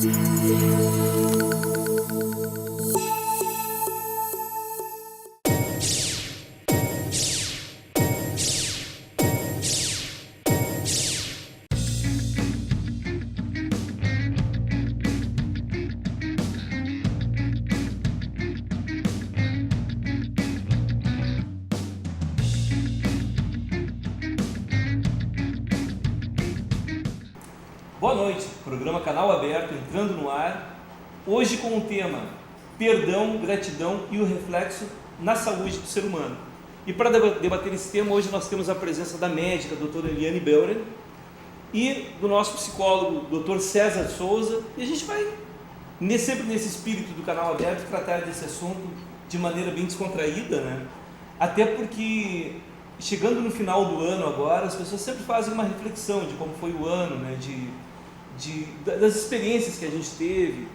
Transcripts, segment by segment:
Boa noite, programa Canal Aberto entrando no ar, hoje com o tema Perdão, Gratidão e o Reflexo na Saúde do Ser Humano. E para debater esse tema, hoje nós temos a presença da médica, doutora Eliane Beuren, e do nosso psicólogo, doutor César Souza, e a gente vai, sempre nesse espírito do Canal Aberto, tratar desse assunto de maneira bem descontraída, né? Até porque, chegando no final do ano agora, as pessoas sempre fazem uma reflexão de como foi o ano, né? Das experiências que a gente teve,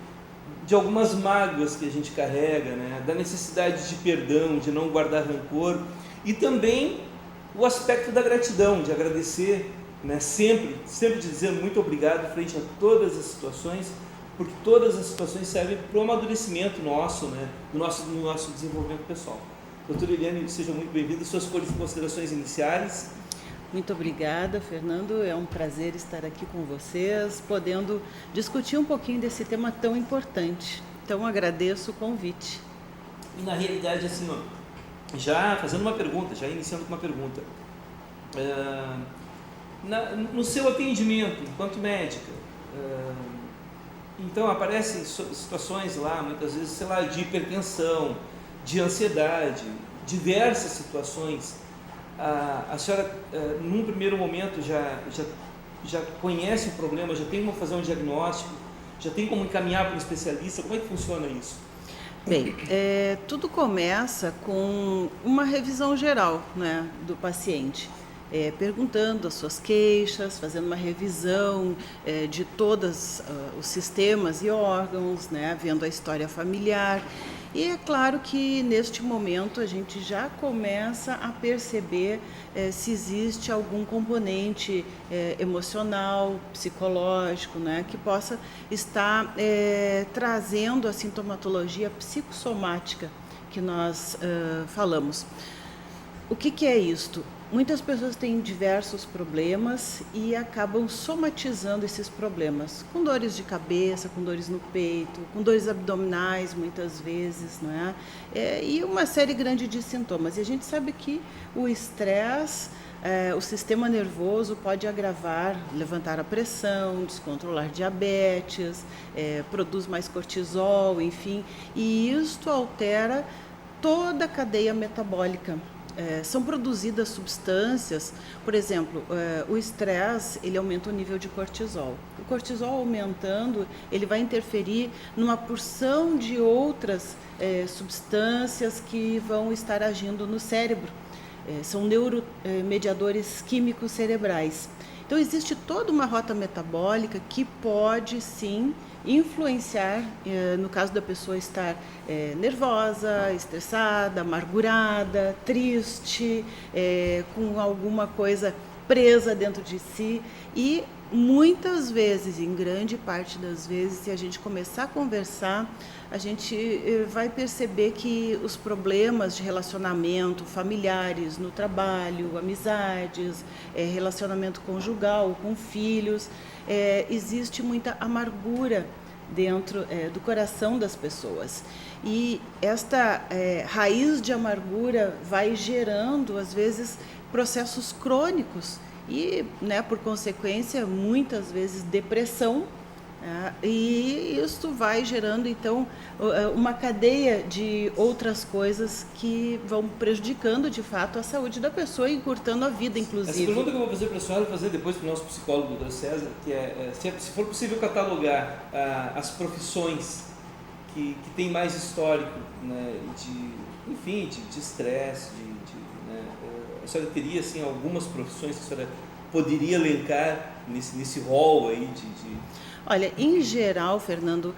de algumas mágoas que a gente carrega, né? Da necessidade de perdão, de não guardar rancor, e também o aspecto da gratidão, de agradecer, né? Sempre dizer muito obrigado frente a todas as situações, porque todas as situações servem para o amadurecimento nosso, né? do nosso desenvolvimento pessoal. Doutora Eliane, seja muito bem-vinda. Suas considerações iniciais. Muito obrigada, Fernando. É um prazer estar aqui com vocês, podendo discutir um pouquinho desse tema tão importante. Então, agradeço o convite. E na realidade, assim, ó, já fazendo uma pergunta, já iniciando com uma pergunta. No seu atendimento, enquanto médica, então aparecem situações lá, muitas vezes, sei lá, de hipertensão, de ansiedade, diversas situações. A senhora, num primeiro momento, já conhece o problema, já tem como fazer um diagnóstico, já tem como encaminhar para um especialista? Como é que funciona isso? Bem, tudo começa com uma revisão geral, né, do paciente. Perguntando as suas queixas, fazendo uma revisão de todos os sistemas e órgãos, né, vendo a história familiar. E é claro que neste momento a gente já começa a perceber se existe algum componente emocional, psicológico, né, que possa estar trazendo a sintomatologia psicossomática que nós falamos. O que é isto? Muitas pessoas têm diversos problemas e acabam somatizando esses problemas, com dores de cabeça, com dores no peito, com dores abdominais muitas vezes, não é? E uma série grande de sintomas. E a gente sabe que o estresse, o sistema nervoso pode agravar, levantar a pressão, descontrolar diabetes, produz mais cortisol, enfim, e isto altera toda a cadeia metabólica. São produzidas substâncias, por exemplo, o estresse, ele aumenta o nível de cortisol. O cortisol aumentando, ele vai interferir numa porção de outras substâncias que vão estar agindo no cérebro. São neuromediadores químicos cerebrais. Então, existe toda uma rota metabólica que pode, sim, influenciar, no caso da pessoa estar nervosa, estressada, amargurada, triste, com alguma coisa presa dentro de si. E muitas vezes, em grande parte das vezes, se a gente começar a conversar, a gente vai perceber que os problemas de relacionamento, familiares, no trabalho, amizades, relacionamento conjugal, com filhos, existe muita amargura dentro do coração das pessoas. E esta raiz de amargura vai gerando, às vezes, processos crônicos e, né, por consequência, muitas vezes depressão. E isso vai gerando, então, uma cadeia de outras coisas que vão prejudicando, de fato, a saúde da pessoa e encurtando a vida, inclusive. Essa pergunta que eu vou fazer para a senhora, vou fazer depois para o nosso psicólogo, doutor César, que se for possível catalogar as profissões que têm mais histórico, né, de estresse, né, a senhora teria, assim, algumas profissões que a senhora poderia elencar nesse rol aí Olha, em geral, Fernando,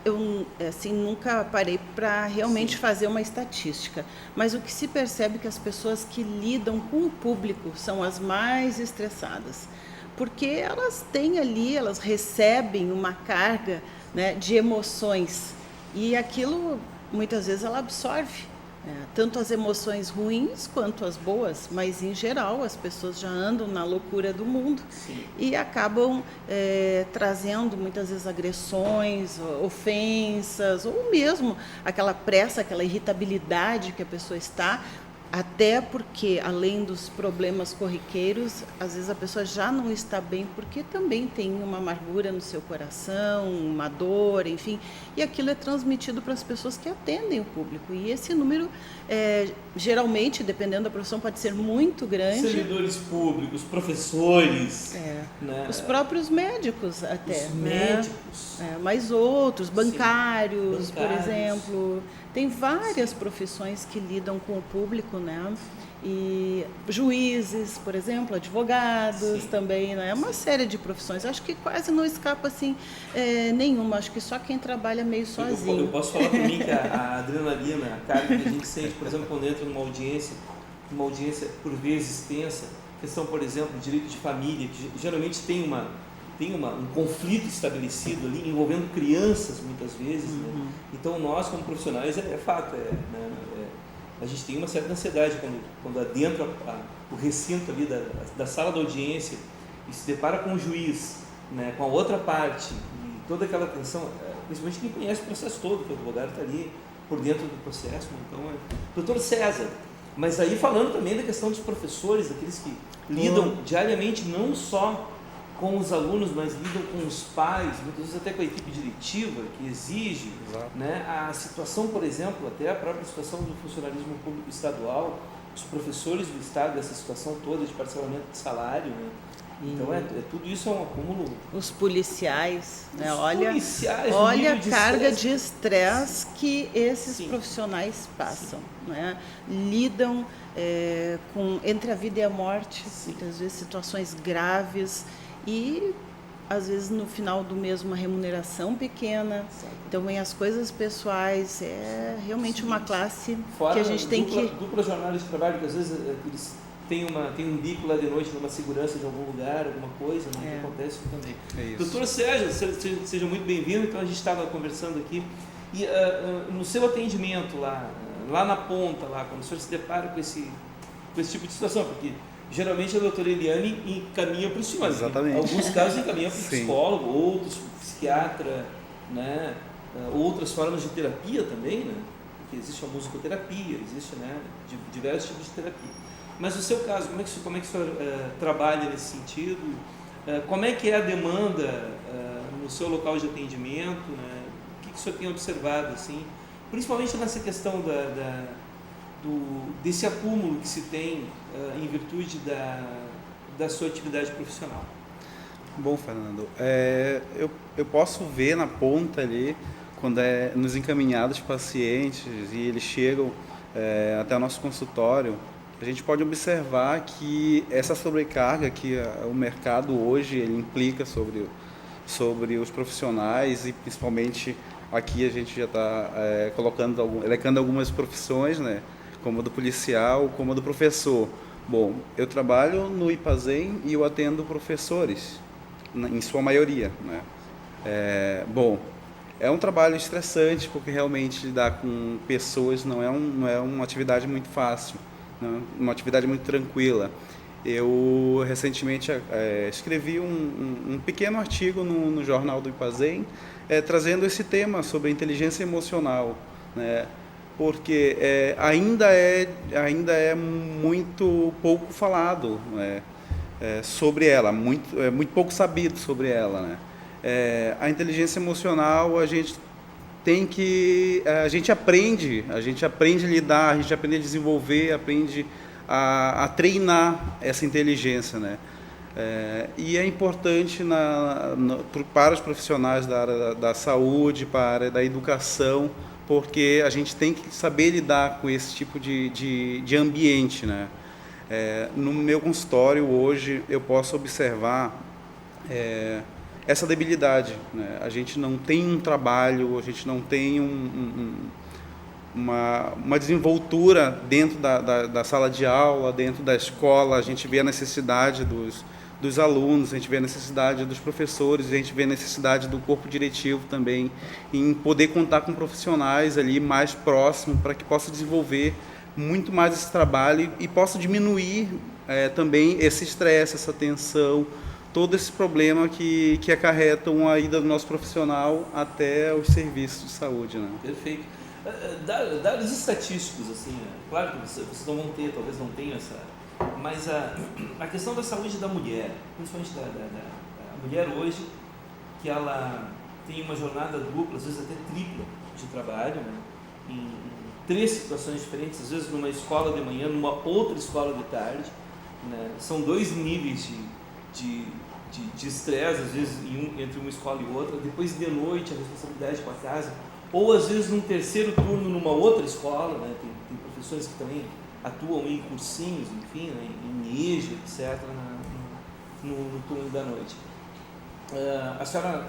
eu assim, nunca parei para realmente fazer uma estatística, mas o que se percebe é que as pessoas que lidam com o público são as mais estressadas, porque elas têm ali, elas recebem uma carga, né, de emoções e aquilo muitas vezes ela absorve, tanto as emoções ruins quanto as boas, mas em geral as pessoas já andam na loucura do mundo. Sim. E acabam trazendo muitas vezes agressões, ofensas, ou mesmo aquela pressa, aquela irritabilidade que a pessoa está, até porque, além dos problemas corriqueiros, às vezes a pessoa já não está bem porque também tem uma amargura no seu coração, uma dor, enfim, e aquilo é transmitido para as pessoas que atendem o público. E esse número, geralmente, dependendo da profissão, pode ser muito grande. Servidores públicos, professores, né? Os próprios médicos até. Os médicos. Mas outros, bancários, por exemplo. Tem várias profissões que lidam com o público, né? E juízes, por exemplo, advogados também, né? É uma série de profissões. Acho que quase não escapa assim nenhuma. Acho que só quem trabalha meio sozinho. Eu posso falar para mim que a adrenalina, a carga que a gente sente, por exemplo, quando entra numa audiência por vezes tensa, questão, por exemplo, de direito de família, que geralmente tem um conflito estabelecido ali, envolvendo crianças muitas vezes, né? Então nós como profissionais, é fato, a gente tem uma certa ansiedade quando adentra o recinto ali da sala da audiência e se depara com o juiz, né, com a outra parte, e toda aquela tensão, principalmente quem conhece o processo todo, que o advogado está ali por dentro do processo, então doutor César, mas aí falando também da questão dos professores, daqueles que lidam diariamente não só com os alunos, mas lidam com os pais, muitas vezes até com a equipe diretiva, que exige, né, a situação, por exemplo, até a própria situação do funcionalismo público estadual, os professores do Estado, essa situação toda de parcelamento de salário, né? Então, tudo isso é um acúmulo. Os policiais, né? Policiais, olha a carga de estresse que esses profissionais passam, né? Lidam entre a vida e a morte, muitas vezes situações graves, e às vezes no final do mês uma remuneração pequena. Então vem as coisas pessoais, é realmente uma classe que a gente tem que... Dupla jornada de trabalho, que às vezes eles têm um bico lá de noite numa segurança de algum lugar, alguma coisa, né? Que acontece também. Doutor Sérgio, seja muito bem-vindo. Então a gente estava conversando aqui, e no seu atendimento lá na ponta, quando o senhor se depara com esse tipo de situação, porque geralmente a doutora Eliane encaminha para o senhor. Exatamente. Em alguns casos encaminha para o psicólogo, outros para o psiquiatra, né? Outras formas de terapia também, né? Porque existe a musicoterapia, existe, né, diversos tipos de terapia. Mas no seu caso, como é que o senhor trabalha nesse sentido? Como é que é a demanda no seu local de atendimento? Né? O que o senhor tem observado, assim, principalmente nessa questão desse acúmulo que se tem em virtude da sua atividade profissional? Bom, Fernando, eu posso ver na ponta ali, quando nos encaminhados pacientes e eles chegam até o nosso consultório, a gente pode observar que essa sobrecarga que o mercado hoje ele implica sobre os profissionais, e principalmente aqui a gente já está elencando algumas profissões, né, como a do policial, como a do professor. Bom, eu trabalho no IPAZEM e eu atendo professores, em sua maioria, né? Bom, é um trabalho estressante, porque realmente lidar com pessoas não é uma atividade muito fácil, né? Uma atividade muito tranquila. Eu recentemente escrevi um pequeno artigo no jornal do IPAZEM, trazendo esse tema sobre a inteligência emocional, né? Porque ainda é muito pouco falado, né, sobre ela, muito pouco sabido sobre ela, né? A inteligência emocional a gente aprende a lidar, a gente aprende a desenvolver, aprende a treinar essa inteligência, né? E é importante para os profissionais da área da saúde, para a área da educação, porque a gente tem que saber lidar com esse tipo de ambiente, né? No meu consultório hoje eu posso observar essa debilidade, né? A gente não tem um trabalho, a gente não tem uma desenvoltura dentro da sala de aula, dentro da escola. A gente vê a necessidade dos alunos, a gente vê a necessidade dos professores, a gente vê a necessidade do corpo diretivo também, em poder contar com profissionais ali mais próximos para que possa desenvolver muito mais esse trabalho e possa diminuir também esse estresse, essa tensão, todo esse problema que acarretam a ida do nosso profissional até os serviços de saúde, né? Perfeito. Dados estatísticos, assim, né? Claro que vocês não vão ter, talvez não tenham essa, mas a questão da saúde da mulher, principalmente da mulher hoje, que ela tem uma jornada dupla, às vezes até tripla de trabalho, né? Em 3 situações diferentes, às vezes numa escola de manhã, numa outra escola de tarde, né? São 2 níveis de estresse, às vezes entre uma escola e outra, depois de noite a responsabilidade com a casa, ou às vezes num terceiro turno numa outra escola, né? Tem professores que também atuam em cursinhos, enfim, né? Em EJA, etc., no turno da noite. A senhora,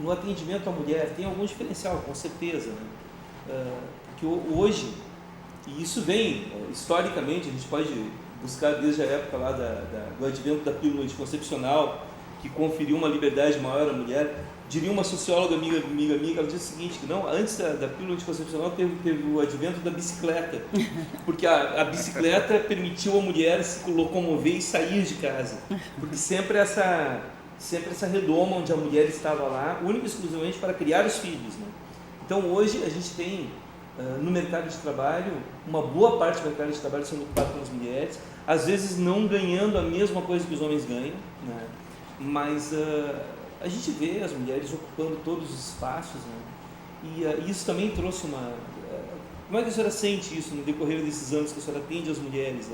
no atendimento à mulher, tem algum diferencial, com certeza, né? Que hoje, e isso vem historicamente, a gente pode buscar desde a época lá do advento da pílula anticoncepcional, que conferiu uma liberdade maior à mulher. Diria uma socióloga amiga minha, ela disse o seguinte, que não, antes da pílula anticoncepcional teve o advento da bicicleta, porque a bicicleta permitiu a mulher se locomover e sair de casa, porque sempre essa redoma onde a mulher estava lá, única e exclusivamente para criar os filhos, né? Então hoje a gente tem no mercado de trabalho, uma boa parte do mercado de trabalho sendo ocupado pelas mulheres, às vezes não ganhando a mesma coisa que os homens ganham, né? Mas a gente vê as mulheres ocupando todos os espaços, né? E isso também trouxe uma... como é que a senhora sente isso no decorrer desses anos que a senhora atende as mulheres?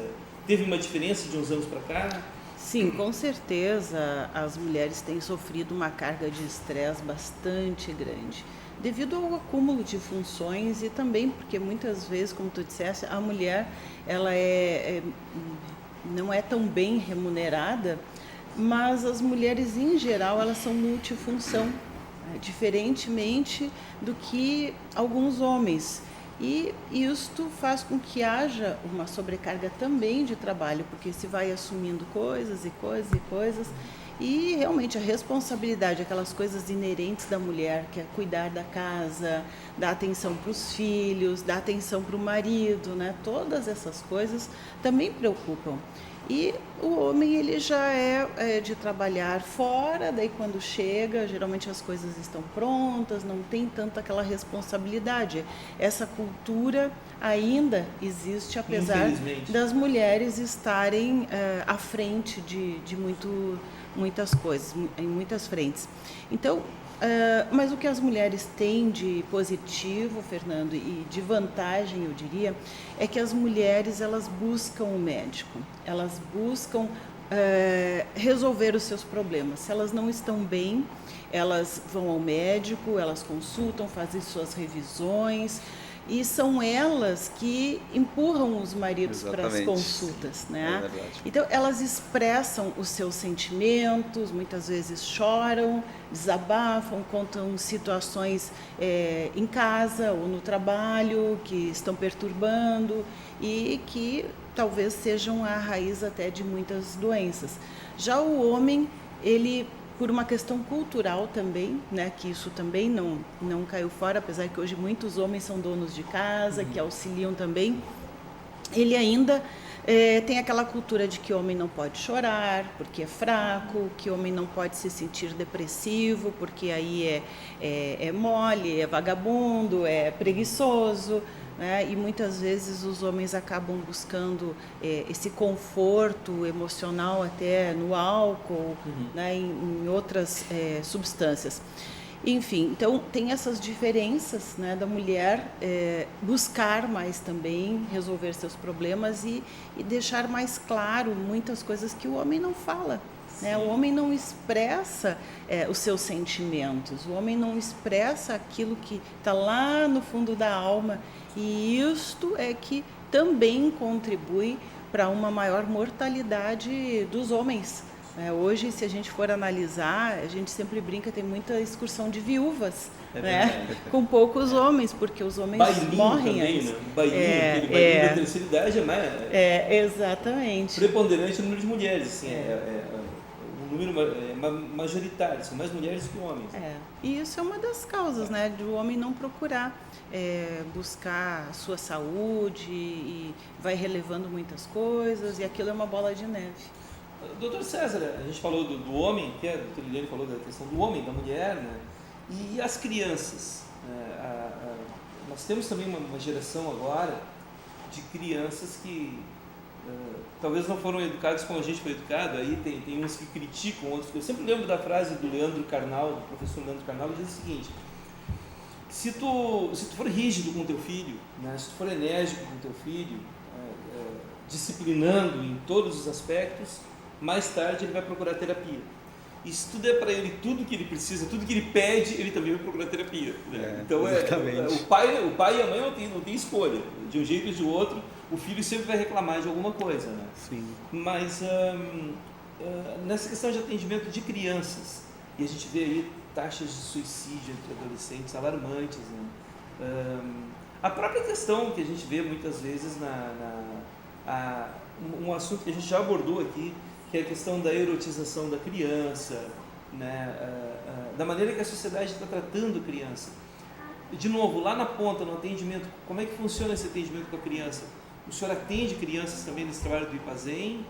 Teve uma diferença de uns anos para cá? Sim, com certeza as mulheres têm sofrido uma carga de estresse bastante grande, devido ao acúmulo de funções e também porque muitas vezes, como tu disseste, a mulher ela não é tão bem remunerada, mas as mulheres em geral elas são multifunção, né? Diferentemente do que alguns homens. E isto faz com que haja uma sobrecarga também de trabalho, porque se vai assumindo coisas e coisas e coisas, e realmente a responsabilidade, aquelas coisas inerentes da mulher, que é cuidar da casa, dar atenção para os filhos, dar atenção para o marido, né? Todas essas coisas também preocupam. E o homem ele já é de trabalhar fora, daí quando chega, geralmente as coisas estão prontas, não tem tanta aquela responsabilidade. Essa cultura ainda existe, apesar das mulheres estarem à frente de muitas coisas, em muitas frentes. Então, mas o que as mulheres têm de positivo, Fernando, e de vantagem, eu diria, é que as mulheres elas buscam o médico, elas buscam resolver os seus problemas. Se elas não estão bem, elas vão ao médico, elas consultam, fazem suas revisões, e são elas que empurram os maridos para as consultas, né? Então elas expressam os seus sentimentos, muitas vezes choram, desabafam, contam situações em casa ou no trabalho que estão perturbando e que talvez sejam a raiz até de muitas doenças. Já o homem, ele por uma questão cultural também, né, que isso também não caiu fora, apesar que hoje muitos homens são donos de casa, que auxiliam também, ele ainda tem aquela cultura de que homem não pode chorar, porque é fraco, que homem não pode se sentir depressivo, porque aí é mole, é vagabundo, é preguiçoso, né? E muitas vezes os homens acabam buscando esse conforto emocional até no álcool, né? Em outras substâncias. Enfim, então tem essas diferenças, né, da mulher buscar mais também resolver seus problemas e deixar mais claro muitas coisas que o homem não fala. Né? O homem não expressa os seus sentimentos, o homem não expressa aquilo que está lá no fundo da alma, e isto é que também contribui para uma maior mortalidade dos homens, Hoje, se a gente for analisar, a gente sempre brinca, tem muita excursão de viúvas, né? Com poucos homens, porque os homens Bailinho morrem também, antes. né? Aquele bailinho da terceira idade é mais Exatamente. preponderante o número de mulheres, assim, um número majoritário, são mais mulheres que homens. E isso é uma das causas, né, do homem não procurar buscar a sua saúde e vai relevando muitas coisas e aquilo é uma bola de neve. Doutor César, a gente falou do homem, que a doutora Liliane falou da questão do homem, da mulher, né? E as crianças. Nós temos também uma geração agora de crianças que talvez não foram educados como a gente foi educado. Aí tem uns que criticam, outros. Eu sempre lembro da frase do Leandro Carnal, do professor Leandro Carnal, ele diz o seguinte: se tu for rígido com teu filho, né? Se tu for enérgico com teu filho, disciplinando em todos os aspectos, mais tarde ele vai procurar terapia. E se tu der para ele tudo que ele precisa, tudo que ele pede, ele também vai procurar terapia. Né? Então o pai e a mãe não tem escolha. De um jeito ou de outro, o filho sempre vai reclamar de alguma coisa. Né? Sim. Mas nessa questão de atendimento de crianças, e a gente vê aí taxas de suicídio entre adolescentes alarmantes. Né? A própria questão que a gente vê muitas vezes um assunto que a gente já abordou aqui, que é a questão da erotização da criança, né? Da maneira que a sociedade está tratando a criança. E, de novo, lá na ponta, no atendimento, como é que funciona esse atendimento com a criança? O senhor atende crianças também nesse trabalho do IPAZEM?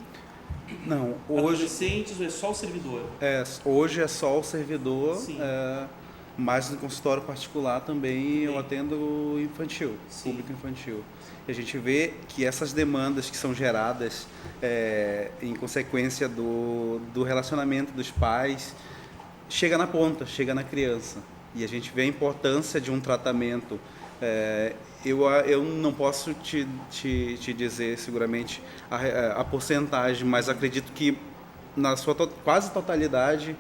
Não, hoje... Adolescentes ou é só o servidor? Hoje é só o servidor, Sim. mas no consultório particular também eu atendo infantil, Sim. Público infantil. E a gente vê que essas demandas que são geradas em consequência do relacionamento dos pais, chega na ponta, chega na criança. E a gente vê a importância de um tratamento. Eu não posso te dizer seguramente a porcentagem, mas acredito que na sua quase totalidade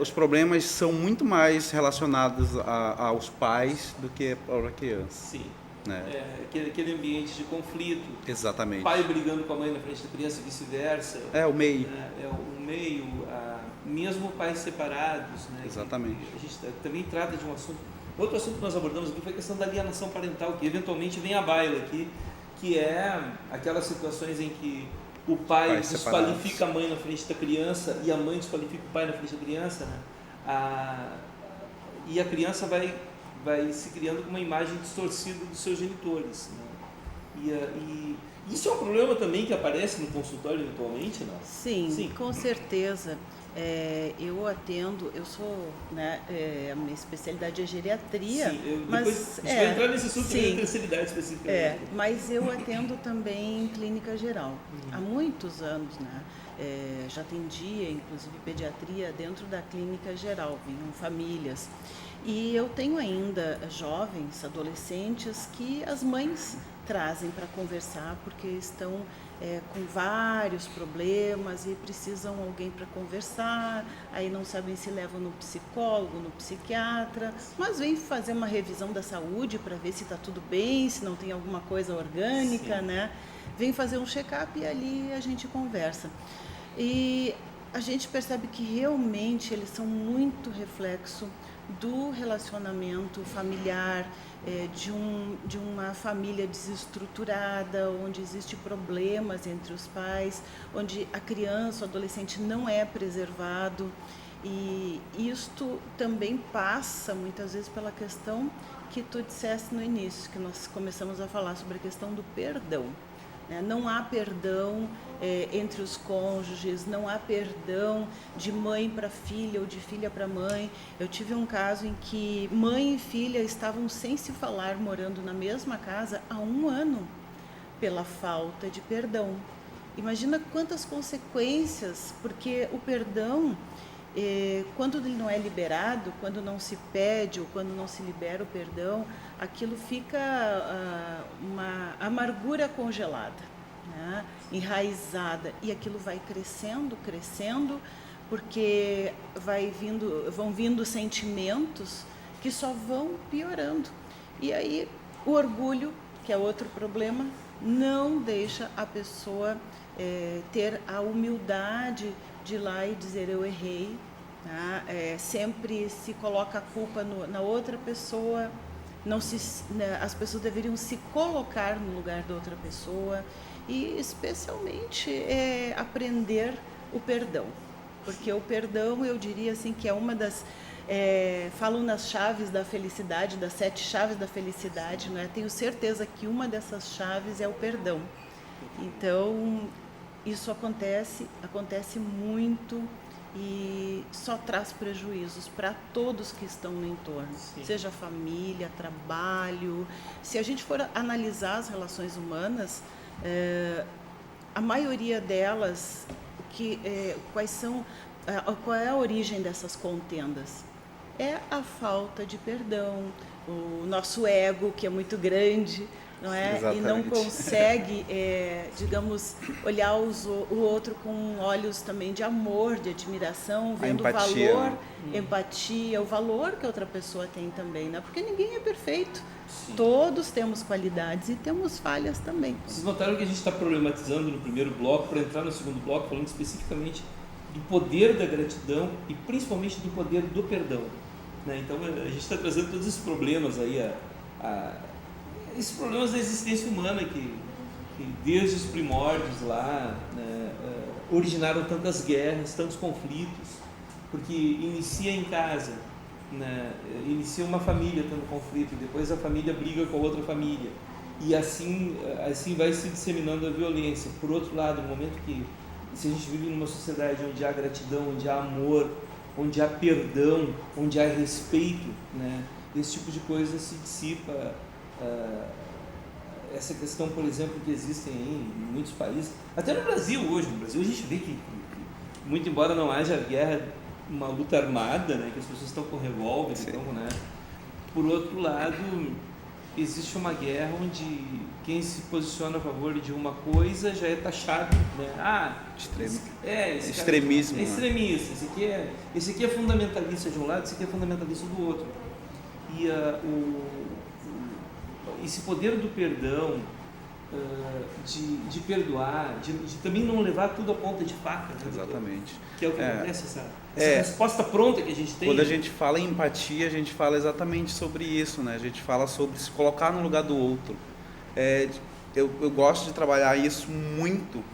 os problemas são muito mais relacionados aos pais do que à criança. Sim. Né? Aquele ambiente de conflito. Exatamente. Pai brigando com a mãe na frente da criança e vice-versa. O meio. O meio, mesmo pais separados. Né? Exatamente. A gente também trata de um assunto. Outro assunto que nós abordamos aqui foi a questão da alienação parental, que eventualmente vem à baila aqui, que é aquelas situações em que o pai desqualifica a mãe na frente da criança e a mãe desqualifica o pai na frente da criança, né? E a criança vai se criando com uma imagem distorcida dos seus genitores. Né? E isso é um problema também que aparece no consultório eventualmente, não? Sim, com certeza. Eu atendo, eu sou, né, a minha especialidade é geriatria. Sim, mas depois a gente vai entrar nesse assunto sim, da terceira idade especificamente. Mas eu atendo também em clínica geral, há muitos anos, né? Já atendia, inclusive, pediatria dentro da clínica geral, vinham famílias. E eu tenho ainda jovens, adolescentes, que as mães trazem para conversar porque estão com vários problemas e precisam de alguém para conversar, aí não sabem se levam no psicólogo, no psiquiatra, mas vêm fazer uma revisão da saúde para ver se está tudo bem, se não tem alguma coisa orgânica, né? Vem fazer um check-up e ali a gente conversa. E a gente percebe que realmente eles são muito reflexo do relacionamento familiar, de uma família desestruturada, onde existem problemas entre os pais, onde a criança, o adolescente não é preservado. E isto também passa muitas vezes pela questão que tu disseste no início, que nós começamos a falar sobre a questão do perdão. Não há perdão entre os cônjuges, não há perdão de mãe para filha ou de filha para mãe. Eu tive um caso em que mãe e filha estavam sem se falar, morando na mesma casa há 1 ano, pela falta de perdão. Imagina quantas consequências, porque o perdão, quando ele não é liberado, quando não se pede ou quando não se libera o perdão, aquilo fica uma amargura congelada, né? Enraizada, e aquilo vai crescendo, porque vão vindo sentimentos que só vão piorando. E aí o orgulho, que é outro problema, não deixa a pessoa ter a humildade de ir lá e dizer eu errei, tá? Sempre se coloca a culpa na outra pessoa, não se, né, as pessoas deveriam se colocar no lugar da outra pessoa e especialmente aprender o perdão, porque o perdão eu diria assim que é uma das falam nas chaves da felicidade, das 7 chaves da felicidade, né? Tenho certeza que uma dessas chaves é o perdão. Então, isso acontece muito e só traz prejuízos para todos que estão no entorno, Sim. seja família, trabalho. Se a gente for analisar as relações humanas, a maioria delas, qual é a origem dessas contendas? É a falta de perdão, o nosso ego, que é muito grande, não é? Exatamente. E não consegue, digamos, olhar o outro com olhos também de amor, de admiração, vendo o valor, empatia, o valor que a outra pessoa tem também, né? Porque ninguém é perfeito. Sim. Todos temos qualidades e temos falhas também. Vocês notaram que a gente está problematizando no primeiro bloco, para entrar no segundo bloco, falando especificamente do poder da gratidão e principalmente do poder do perdão, né? Então a gente está trazendo todos esses problemas aí, esses problemas da existência humana que desde os primórdios lá, né, originaram tantas guerras, tantos conflitos, porque inicia em casa, né, inicia uma família tendo conflito, depois a família briga com a outra família e assim vai se disseminando a violência. Por outro lado, no momento que se a gente vive numa sociedade onde há gratidão, onde há amor, onde há perdão, onde há respeito, né, esse tipo de coisa se dissipa. Essa questão, por exemplo, que existem aí em muitos países, até no Brasil hoje. No Brasil a gente vê que muito embora não haja guerra, uma luta armada, né, que as pessoas estão com revólver, então, né, por outro lado, existe uma guerra onde quem se posiciona a favor de uma coisa já é taxado, né? Extremismo. É extremista. Esse aqui é fundamentalista de um lado, esse aqui é fundamentalista do outro. E esse poder do perdão, de perdoar, de também não levar tudo a ponta de faca. Né? Exatamente. Que é o que acontece, essa resposta pronta que a gente tem. Quando a gente fala em empatia, a gente fala exatamente sobre isso, né? A gente fala sobre se colocar no lugar do outro. Eu gosto de trabalhar isso muito,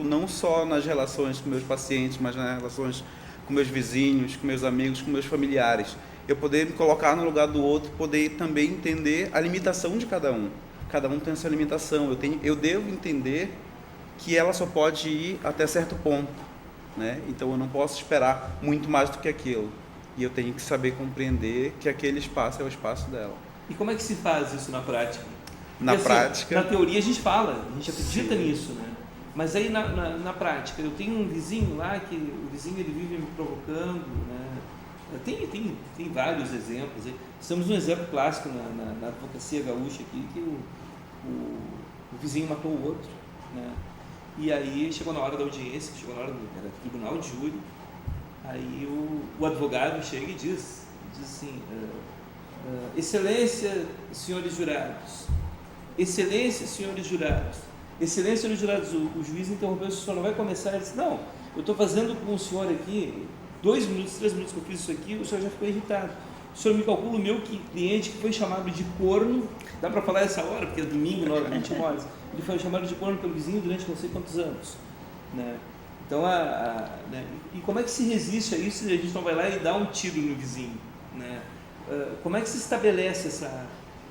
não só nas relações com meus pacientes, mas nas relações com meus vizinhos, com meus amigos, com meus familiares. Eu poder me colocar no lugar do outro, poder também entender a limitação de cada um. Cada um tem essa limitação. Eu devo entender que ela só pode ir até certo ponto, né? Então eu não posso esperar muito mais do que aquilo. E eu tenho que saber compreender que aquele espaço é o espaço dela. E como é que se faz isso na prática? Porque, prática... Na teoria a gente fala, a gente acredita nisso, né? Mas aí na prática, eu tenho um vizinho lá que o vizinho ele vive me provocando, né? Tem vários exemplos. Estamos num exemplo clássico na advocacia gaúcha aqui, que o vizinho matou o outro, né? E aí chegou na hora da audiência, era tribunal de júri, aí o advogado chega e diz assim, excelência, senhores jurados, excelência, senhores jurados, excelência, senhores jurados, o juiz interrompeu, o senhor não vai começar? Ele disse, não, eu estou fazendo com o senhor aqui 2 minutos, 3 minutos que eu fiz isso aqui, o senhor já ficou irritado. O senhor me calcula o meu cliente que foi chamado de corno, dá para falar essa hora, porque é domingo, 21 horas, ele foi chamado de corno pelo vizinho durante não sei quantos anos, né? Então, né? E como é que se resiste a isso se a gente não vai lá e dá um tiro no vizinho, né? Como é que se estabelece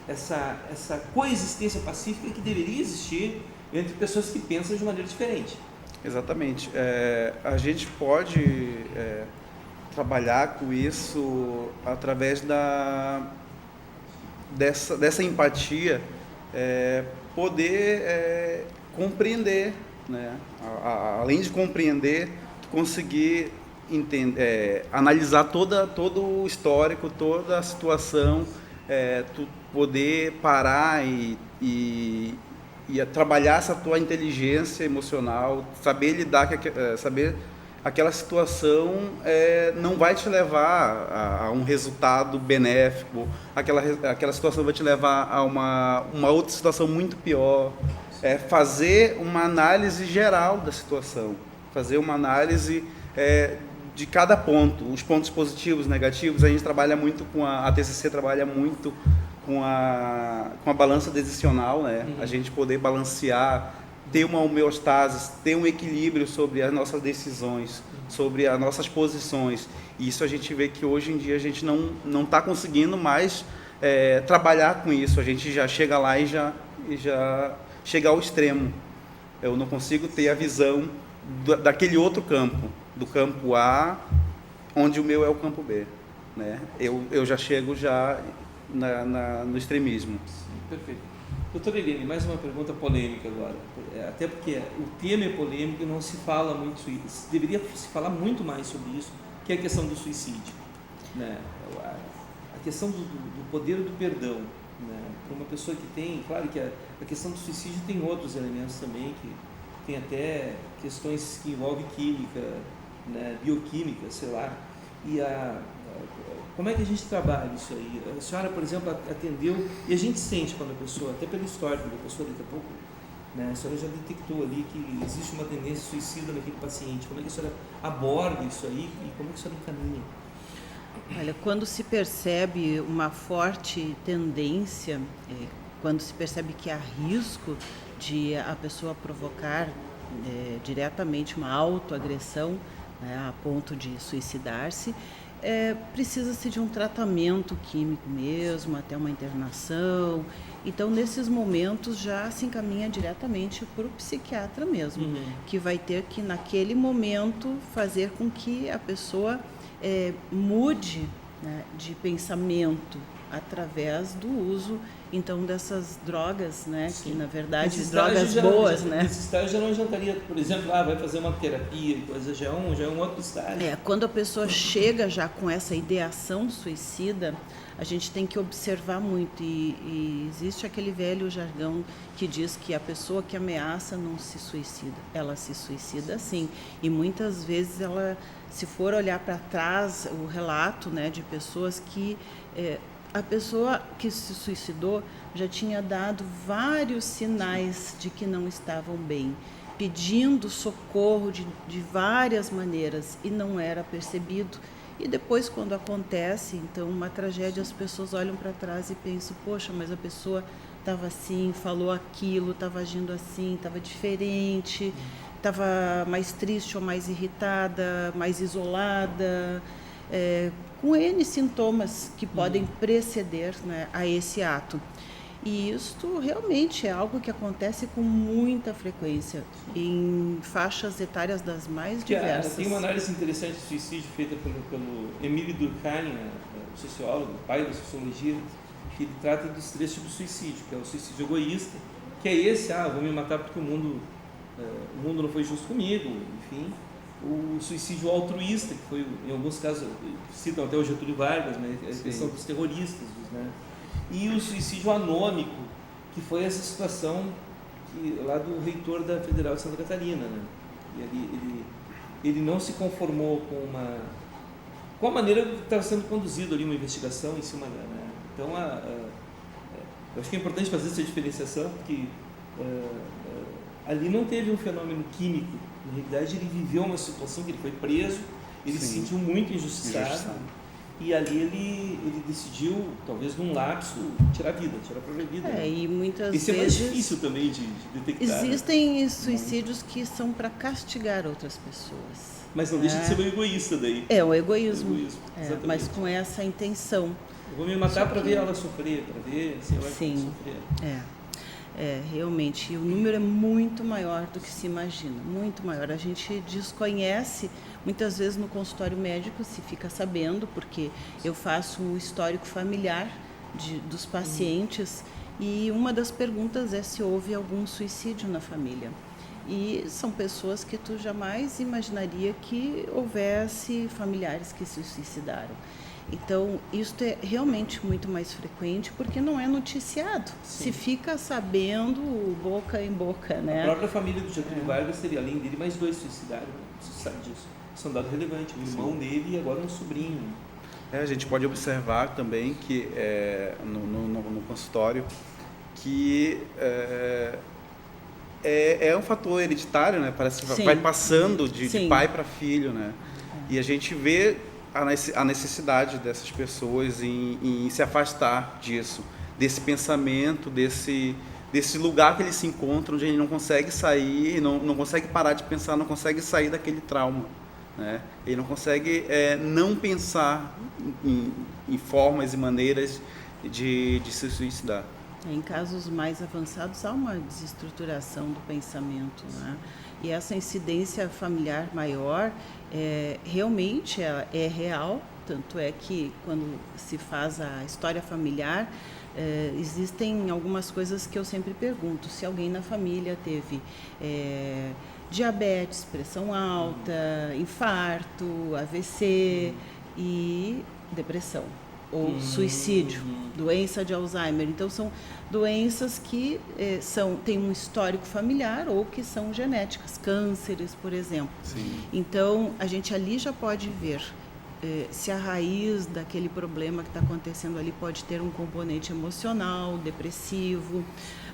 essa coexistência pacífica que deveria existir entre pessoas que pensam de maneira diferente? Exatamente. A gente pode trabalhar com isso através dessa empatia, poder compreender, né? Além de compreender, conseguir analisar todo o histórico, toda a situação, tu poder parar e trabalhar essa tua inteligência emocional, saber lidar, saber aquela situação não vai te levar a um resultado benéfico, aquela situação vai te levar a uma outra situação muito pior. Fazer uma análise geral da situação, fazer uma análise de cada ponto, os pontos positivos, negativos. A gente trabalha muito com a TCC trabalha muito com a balança decisional, né? A gente poder balancear, ter uma homeostase, ter um equilíbrio sobre as nossas decisões, sobre as nossas posições. E isso a gente vê que hoje em dia a gente não está conseguindo mais trabalhar com isso. A gente já chega lá e já chega ao extremo. Eu não consigo ter a visão daquele outro campo, do campo A, onde o meu é o campo B, né? Eu já chego no extremismo. Sim, perfeito. Doutora Helene, mais uma pergunta polêmica agora, até porque o tema é polêmico e não se fala muito sobre isso. Deveria se falar muito mais sobre isso, que é a questão do suicídio, né? A questão do poder do perdão, né? Para uma pessoa que tem, claro que a questão do suicídio tem outros elementos também, que tem até questões que envolvem química, né? Bioquímica, sei lá, e como é que a gente trabalha isso aí? A senhora, por exemplo, atendeu, e a gente sente quando a pessoa, até pelo histórico da pessoa, daqui a pouco, né, a senhora já detectou ali que existe uma tendência suicida naquele paciente. Como é que a senhora aborda isso aí e como é que a senhora encaminha? Olha, quando se percebe uma forte tendência, quando se percebe que há risco de a pessoa provocar diretamente uma autoagressão, né, a ponto de suicidar-se, precisa-se de um tratamento químico mesmo, até uma internação. Então, nesses momentos, já se encaminha diretamente para o psiquiatra mesmo, que vai ter que, naquele momento, fazer com que a pessoa mude, né, de pensamento através do uso, então, dessas drogas, né, que, na verdade, drogas boas, né? Nesse estágio já não adiantaria, por exemplo, vai fazer uma terapia, coisa, já é um outro estágio. Quando a pessoa chega já com essa ideação suicida, a gente tem que observar muito, e existe aquele velho jargão que diz que a pessoa que ameaça não se suicida, ela se suicida sim, e muitas vezes ela, se for olhar para trás o relato, né, de pessoas que a pessoa que se suicidou já tinha dado vários sinais de que não estavam bem, pedindo socorro de várias maneiras e não era percebido. E depois, quando acontece, então, uma tragédia, as pessoas olham para trás e pensam, poxa, mas a pessoa estava assim, falou aquilo, estava agindo assim, estava diferente, estava mais triste ou mais irritada, mais isolada, com N sintomas que podem preceder, né, a esse ato. E isso realmente é algo que acontece com muita frequência, em faixas etárias das mais diversas. Tem uma análise interessante de suicídio feita pelo Emile Durkheim, sociólogo, pai da sociologia, que ele trata dos três tipos de suicídio, que é o suicídio egoísta, que é esse, vou me matar porque o mundo não foi justo comigo, enfim. O suicídio altruísta, que foi, em alguns casos, citam até o Getúlio Vargas, né, a questão dos terroristas, né? E o suicídio anômico, que foi essa situação lá do reitor da Federal de Santa Catarina, né? E ele não se conformou com a maneira que estava sendo conduzida ali uma investigação em cima, né? Então, eu acho que é importante fazer essa diferenciação, porque ali não teve um fenômeno químico. Na realidade, ele viveu uma situação que ele foi preso, ele se sentiu muito injustiçado. E ali ele decidiu, talvez num lapso, tirar a própria vida. E muitas Isso vezes... é mais difícil também de detectar. Existem suicídios que são para castigar outras pessoas. Mas não deixa de ser um egoísta daí. É o egoísmo. Mas com essa intenção. Eu vou me matar para ver ela sofrer, para ver se ela vai sofrer. Realmente, o número é muito maior do que se imagina, muito maior. A gente desconhece, muitas vezes no consultório médico se fica sabendo, porque eu faço um histórico familiar dos pacientes e uma das perguntas é se houve algum suicídio na família. E são pessoas que tu jamais imaginaria que houvesse familiares que se suicidaram. Então, isso é realmente muito mais frequente porque não é noticiado. Sim. Se fica sabendo boca em boca, né? A própria família do Getúlio Vargas teria, além dele, mais 2 suicidaram. Você sabe disso. Isso é um dado relevante. O irmão dele e agora um sobrinho. A gente pode observar também que no consultório que é um fator hereditário, né? Parece que Sim. vai passando de Sim. pai para filho, né? E a gente vê a necessidade dessas pessoas em se afastar disso, desse pensamento, desse lugar que eles se encontram, onde ele não consegue sair, não consegue parar de pensar, não consegue sair daquele trauma, né? Ele não consegue não pensar em formas e maneiras de se suicidar. Em casos mais avançados há uma desestruturação do pensamento, né? E essa incidência familiar maior realmente é real, tanto é que quando se faz a história familiar, existem algumas coisas que eu sempre pergunto. Se alguém na família teve diabetes, pressão alta, infarto, AVC e depressão, ou suicídio, doença de Alzheimer. Então, são doenças que têm um histórico familiar ou que são genéticas, cânceres, por exemplo. Sim. Então, a gente ali já pode ver se a raiz daquele problema que está acontecendo ali pode ter um componente emocional, depressivo,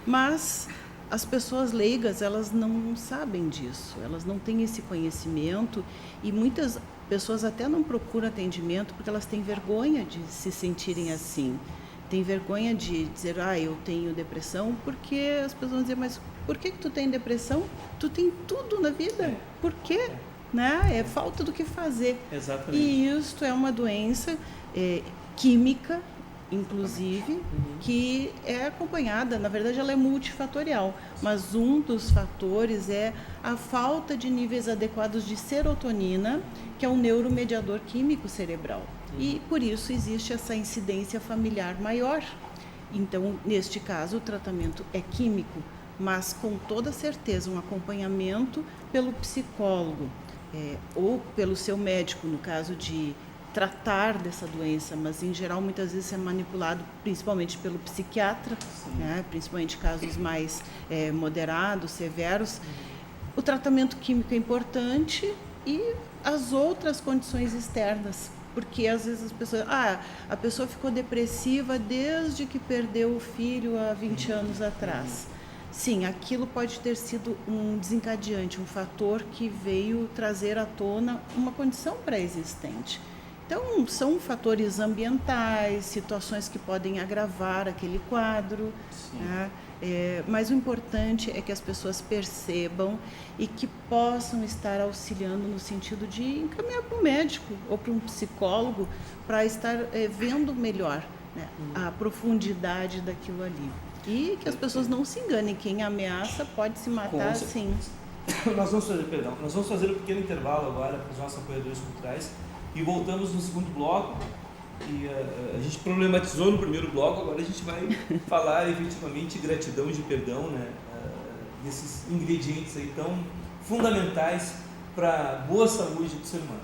mas as pessoas leigas, elas não sabem disso, elas não têm esse conhecimento e muitas pessoas até não procuram atendimento porque elas têm vergonha de se sentirem assim. Tem vergonha de dizer, eu tenho depressão, porque as pessoas vão dizer, mas por que tu tem depressão? Tu tem tudo na vida. Por quê? Né? É falta do que fazer. Exatamente. E isto é uma doença química, inclusive, que é acompanhada, na verdade ela é multifatorial, mas um dos fatores é a falta de níveis adequados de serotonina, que é um neuromediador químico cerebral. E por isso existe essa incidência familiar maior. Então, neste caso, o tratamento é químico, mas com toda certeza um acompanhamento pelo psicólogo ou pelo seu médico, no caso de tratar dessa doença, mas em geral muitas vezes é manipulado principalmente pelo psiquiatra, né? Principalmente casos mais moderados, severos. O tratamento químico é importante e as outras condições externas, porque às vezes as pessoas, a pessoa ficou depressiva desde que perdeu o filho há 20 anos atrás. Sim, aquilo pode ter sido um desencadeante, um fator que veio trazer à tona uma condição pré-existente. Então, são fatores ambientais, situações que podem agravar aquele quadro, né? Mas o importante é que as pessoas percebam e que possam estar auxiliando no sentido de encaminhar para um médico ou para um psicólogo para estar vendo melhor, né, a profundidade daquilo ali. E que as pessoas não se enganem, quem ameaça pode se matar sim. Nós vamos fazer um pequeno intervalo agora para os nossos apoiadores culturais e voltamos no segundo bloco. E a gente problematizou no primeiro bloco, agora a gente vai falar efetivamente de gratidão e de perdão, né? Desses ingredientes aí tão fundamentais para a boa saúde do ser humano.